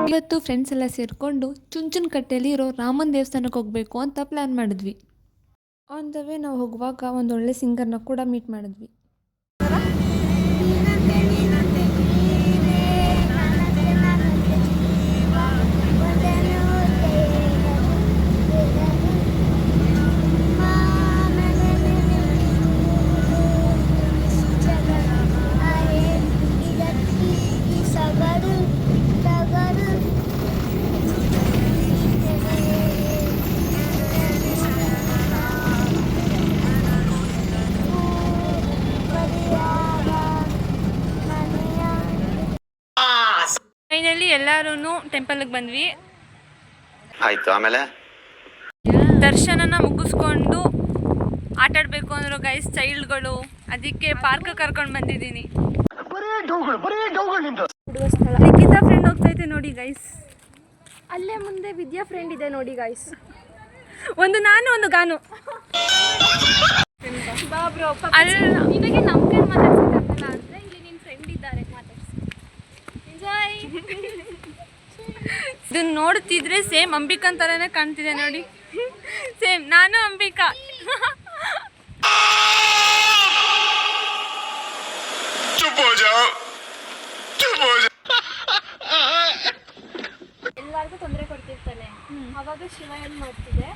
ಇವತ್ತು ಫ್ರೆಂಡ್ಸ್ ಎಲ್ಲ ಸೇರಿಕೊಂಡು ಚುಂಚನಕಟ್ಟೆಯಲ್ಲಿ ಇರೋ ರಾಮನ ದೇವಸ್ಥಾನಕ್ಕೆ ಹೋಗಬೇಕು ಅಂತ ಪ್ಲ್ಯಾನ್ ಮಾಡಿದ್ವಿ. ಆನ್ ದ ವೇ ನಾವು ಹೋಗುವಾಗ ಒಂದು ಒಳ್ಳೆ ಸಿಂಗರ್ನ ಕೂಡ ಮೀಟ್ ಮಾಡಿದ್ವಿ. ಫೈನಲಿ ಎಲ್ಲರೂ ಟೆಂಪಲ್ಗೆ ಬಂದ್ವಿ. ಆಯ್ತು, ಆಮೇಲೆ ದರ್ಶನನ ಮುಗಿಸ್ಕೊಂಡು ಆಟಾಡಬೇಕು ಅಂದ್ರು ಗೈಸ್ ಚೈಲ್ಡ್ಗಳು, ಅದಕ್ಕೆ ಪಾರ್ಕ್ ಕರ್ಕೊಂಡು ಬಂದಿದ್ದೀನಿ. ನಿಖಿತಾ ಫ್ರೆಂಡ್ ಹೋಗ್ತೈತೆ ನೋಡಿ ಗೈಸ್. ಅಲ್ಲೇ ಮುಂದೆ ವಿದ್ಯಾ ಫ್ರೆಂಡ್ ಇದೆ ನೋಡಿ ಗೈಸ್. ಒಂದು ನಾನು ಒಂದು ಗಾನು. ನಿನಗೆ ನಮ್ಮ ಕೈ ಮಾತಾಡ್ಸೋಕ್ಕಾಗಲ್ಲ ಅಂದರೆ ಇಲ್ಲಿ ನಿನ್ನ ಫ್ರೆಂಡ್ ಇದ್ದಾರೆ, ಮಾತಾಡ್ಸಿ. ಎಂಜಾಯ್. ಇದನ್ನ ನೋಡ್ತಿದ್ರೆ ಸೇಮ್ ಅಂಬಿಕಾ ಥರನೇ ಕಾಣ್ತಿದೆ ನೋಡಿ. ಸೇಮ್ ನಾನು ಅಂಬಿಕಾ. ಎಲ್ಲರಿಗೂ ತೊಂದರೆ ಕೊಡ್ತಿರ್ತಾನೆ. ಅವಾಗ ಶಿವ ಏನು ಮಾಡ್ತಿದೆ,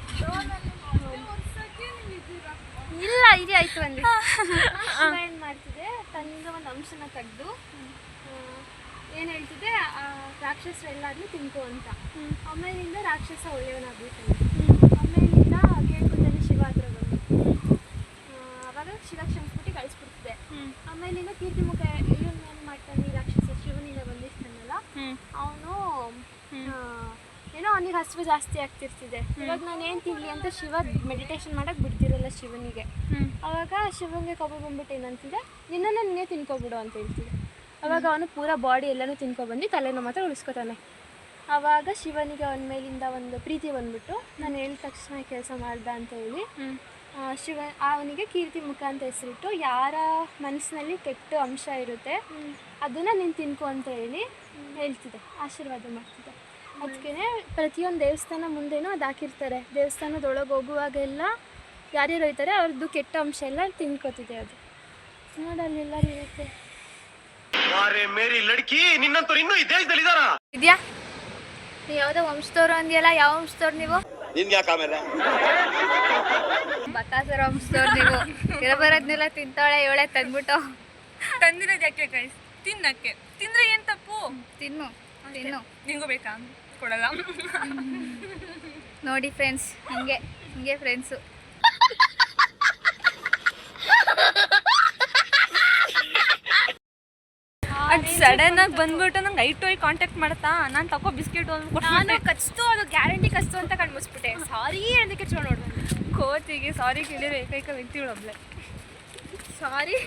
ಇಲ್ಲ ಇದೇ ಆಯ್ತು ಅಂದಿ. ಶಿವ ಏನು ಮಾಡ್ತಿದೆ, ತನ್ನ ಒಂದು ಅಂಶನ ತೆಗೆದು ಏನು ಹೇಳ್ತಿದೆ, ರಾಕ್ಷಸರೆಲ್ಲಾದ್ರೂ ತಿನ್ಕೋ ಅಂತ. ಆಮೇಲಿಂದ ರಾಕ್ಷಸ ಒಳ್ಳೆಯವನಾಗ್ಬಿಡ್ತಾನೆ. ಆಮೇಲಿಂದ ಕೇಳ್ಕೊತಾನೆ ಶಿವ ಹತ್ರ ಬಂದು. ಅವಾಗ ಶಿವ ಕ್ಷಮಿಸ್ಬಿಟ್ಟು ಕಳಿಸ್ಬಿಡ್ತಿದೆ. ಆಮೇಲಿಂದ ಕೀರ್ತಿಮುಖ ಇವನು ಏನು ಮಾಡ್ತಾನೆ, ಈ ರಾಕ್ಷಸ ಶಿವನಿಂದ ಬಂದಿರ್ತಾನಲ್ಲ, ಅವನು ಏನೋ ಅವನಿಗೆ ಹಸಿವು ಜಾಸ್ತಿ ಆಗ್ತಿರ್ತಿದೆ. ಇವಾಗ ನಾನು ಏನು ತಿನ್ನಲಿ ಅಂತ ಶಿವ ಮೆಡಿಟೇಷನ್ ಮಾಡೋಕ್ಕೆ ಬಿಡ್ತಿರಲ್ಲ ಶಿವನಿಗೆ. ಅವಾಗ ಶಿವನಿಗೆ ಕೋಪ ಬಂದ್ಬಿಟ್ಟು ಏನಂತಿದೆ, ನಿನ್ನನ್ನು ನೀನೇ ತಿನ್ಕೊಬಿಡು ಅಂತ ಹೇಳ್ತಿದೆ. ಅವಾಗ ಅವನು ಪೂರಾ ಬಾಡಿ ಎಲ್ಲನೂ ತಿನ್ಕೊಬಂದು ತಲೆನೋ ಮಾತ್ರ ಉಳಿಸ್ಕೊತಾನೆ. ಆವಾಗ ಶಿವನಿಗೆ ಅವನ ಮೇಲಿಂದ ಒಂದು ಪ್ರೀತಿ ಬಂದ್ಬಿಟ್ಟು, ನಾನು ಹೇಳಿದ ತಕ್ಷಣ ಕೆಲಸ ಮಾಡ್ದ ಅಂತ ಹೇಳಿ ಅವನಿಗೆ ಕೀರ್ತಿಮುಖ ಅಂತ ಹೆಸರಿಟ್ಟು, ಯಾರ ಮನಸ್ಸಿನಲ್ಲಿ ಕೆಟ್ಟ ಅಂಶ ಇರುತ್ತೆ ಅದನ್ನು ನೀನು ತಿನ್ಕೊ ಅಂತ ಹೇಳಿ ಹೇಳ್ತಿದೆ, ಆಶೀರ್ವಾದ ಮಾಡ್ತಿದ್ದೆ. ಅದಕ್ಕೆ ಪ್ರತಿಯೊಂದು ದೇವಸ್ಥಾನ ಮುಂದೆನೂ ಅದು ಹಾಕಿರ್ತಾರೆ. ದೇವಸ್ಥಾನದೊಳಗೆ ಹೋಗುವಾಗೆಲ್ಲ ಯಾರ್ಯಾರು ಹೋಯ್ತಾರೆ ಅವ್ರದ್ದು ಕೆಟ್ಟ ಅಂಶ ಎಲ್ಲ ತಿನ್ಕೋತಿದೆ. ಅದು ನೋಡಲ್ಲೆಲ್ಲರೂ ಇರುತ್ತೆ. ಇದೆಯಾ ನೀವು ಯಾವುದೋ ವಂಶದವ್ರು ಅಂದಿಯಲ್ಲ, ಯಾವ ವಂಶದವ್ರು ನೀವು? ಬಕಾಸುರ ವಂಶದವ್ರು ನೀವು. ಇರಬರೋದ್ನೆಲ್ಲ ತಿಂತಾಳೆ ಇವಳೆ ತಂದ್ಬಿಟ್ಟು. ತಂದಿರೋದು ಯಾಕೆ ಗೈಸ್? ತಿನ್ನಕ್ಕೆ. ತಿಂದ್ರೆ ಏನು ತಪ್ಪು? ತಿನ್ನು ತಿನ್ನು. ನಿಂಗೂ ಬೇಕಾ? ಕೊಡಲ್ಲ. ನೋಡಿ ಫ್ರೆಂಡ್ಸ್, ಹಿಂಗೆ ಫ್ರೆಂಡ್ಸು. ಅದು ಸಡನ್ ಆಗಿ ಬಂದ್ಬಿಟ್ಟು ನಂಗೆ ಐ ಕಾಂಟ್ಯಾಕ್ಟ್ ಮಾಡ್ತಾ, ನಾನು ತಗೋ ಬಿಸ್ಕೆಟ್ ನಾನು ಕಚ್ತು, ಅದು ಗ್ಯಾರಂಟಿ ಕಚ್ತು ಅಂತ ಕಣ್ಮುಚ್ಬಿಟ್ಟೆ. ಸಾರಿ ಅದಕ್ಕೆ ಚಲೋ ನೋಡ್ಬಂದು ಕೋಚಿಗೆ ಸಾರಿ ಕೇಳಿರೋ ಏಕೈಕ ವ್ಯಕ್ತಿಗಳೊಬ್ಳೆ. ಸಾರಿ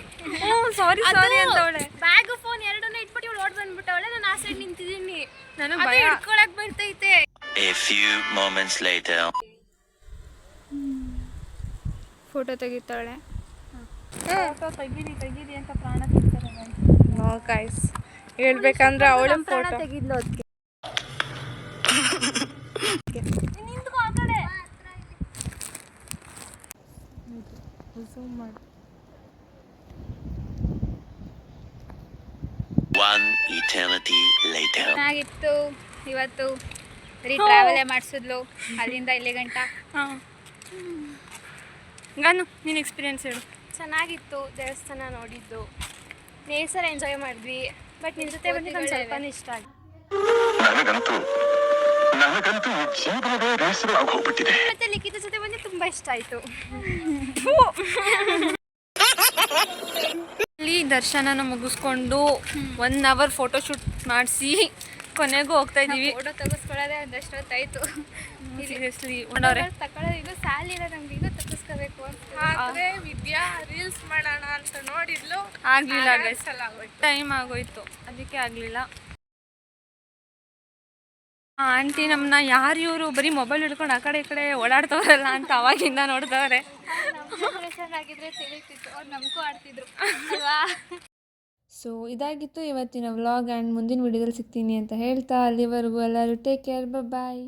ಸಾರಿ ಅಂತ ಅವಳೆ. ಬ್ಯಾಗ್ ಫೋನ್ ಎರಡನ್ನ ಇಟ್ಬಿಟ್ಟು ಇವಳು ಓಡ್ ಬಂದ್ಬಿಟ್ಟವಳೆ. ನಾನು ಆ ಸೈಡ್ ನಿಂತಿದ್ದೀನಿ, ನನಗೆ ಭಯ ಹಿಡ್ಕೊಳಕ್ ಬರ್ತೈತೆ. A few moments later. Photo ತೆಗಿತಾಳೆ. ಫೋಟೋ ತೆಗೀರಿ ಅಂತ ಪ್ರಾಣ ತೆಗಿತಾರೆ. ನೋ ಗೈಸ್, ಹೇಳ್ಬೇಕಂದ್ರೆ ಅವಳು ಫೋಟೋ ತೆಗಿದ್ಲು. ಅದಕ್ಕೆ ನಿಂತ್ಕೋ ಆ ಕಡೆ. ಝೂಮ್ ಮಾಡಿ. One eternity later. ಚೆನ್ನಾಗಿತ್ತು ಇವತ್ತು. ಬರೀ ಟ್ರಾವೆಲೇ ಮಾಡಿಸಿದ್ಲು ಅಲ್ಲಿಂದ ಇಲ್ಲಿ ಗಂಟ. ಗಾನು ನೀನು ಎಕ್ಸ್ಪೀರಿಯನ್ಸ್ ಹೇಳು. ಚೆನ್ನಾಗಿತ್ತು, ದೇವಸ್ಥಾನ ನೋಡಿದ್ದು, ನೇಸರ್ ಎಂಜಾಯ್ ಮಾಡಿದ್ವಿ. ಬಟ್ ನಿನ್ನ ಜೊತೆ ಬಂದು ನಂಗೆ ಸ್ವಲ್ಪನೇ ಇಷ್ಟ ಆಗಿ. ಮತ್ತೆ ಲಿಖಿತ ಜೊತೆ ಬಂದು ತುಂಬ ಇಷ್ಟ ಆಯಿತು. ಇಲ್ಲಿ ದರ್ಶನನ ಮುಗಿಸ್ಕೊಂಡು 1 hour ಫೋಟೋ ಶೂಟ್ ಮಾಡಿಸಿ ಕೊನೆಗೂ ಹೋಗ್ತಾ ಇದ್ದೀವಿ. ಫೋಟೋ ತೆಗೆಸ್ಕೊಳ್ಳೋದೇ ಒಂದಷ್ಟು ಹೊತ್ತಾಯಿತು. ಸೀರಿಯಸ್ಲಿ ತಗೊಳ್ಳೋದು ಸ್ಯಾಲ್ ಇರೋ ನಮ್ಗೆ ಈಗ ತೆಗೆಸ್ಕೋಬೇಕು ಆದ್ರೆ ವಿದ್ಯಾ ರೀಲ್ಸ್ ಮಾಡೋಣ ಅಂತ ನೋಡಿದ್ಲು, ಆಗಲಿಲ್ಲ ಗೈಸ್, ಟೈಮ್ ಆಗೋಯ್ತು, ಅದಕ್ಕೆ ಆಗಲಿಲ್ಲ. ಆಂಟಿ ನಮ್ಮನ್ನ ಯಾರು ಇವರು ಬರೀ ಮೊಬೈಲ್ ಹಿಡ್ಕೊಂಡು ಆ ಕಡೆ ಈ ಕಡೆ ಓಡಾಡ್ತವ್ರಲ್ಲ ಅಂತ ಅವಾಗಿಂದ ನೋಡ್ತವ್ರೆ. ಆಗಿದ್ರೆ ತಿಳಿತಿತ್ತು, ಅವ್ರು ನಮಗೂ ಆಡ್ತಿದ್ರು ಅಲ್ವಾ. ಸೊ ಇದಾಗಿತ್ತು ಇವತ್ತಿನ ವ್ಲಾಗ್ ಆ್ಯಂಡ್ ಮುಂದಿನ ವಿಡಿಯೋದಲ್ಲಿ ಸಿಗ್ತೀನಿ ಅಂತ ಹೇಳ್ತಾ ಅಲ್ಲಿವರೆಗೂ ಎಲ್ಲರೂ ಟೇಕ್ ಕೇರ್ ಬಾಯ್.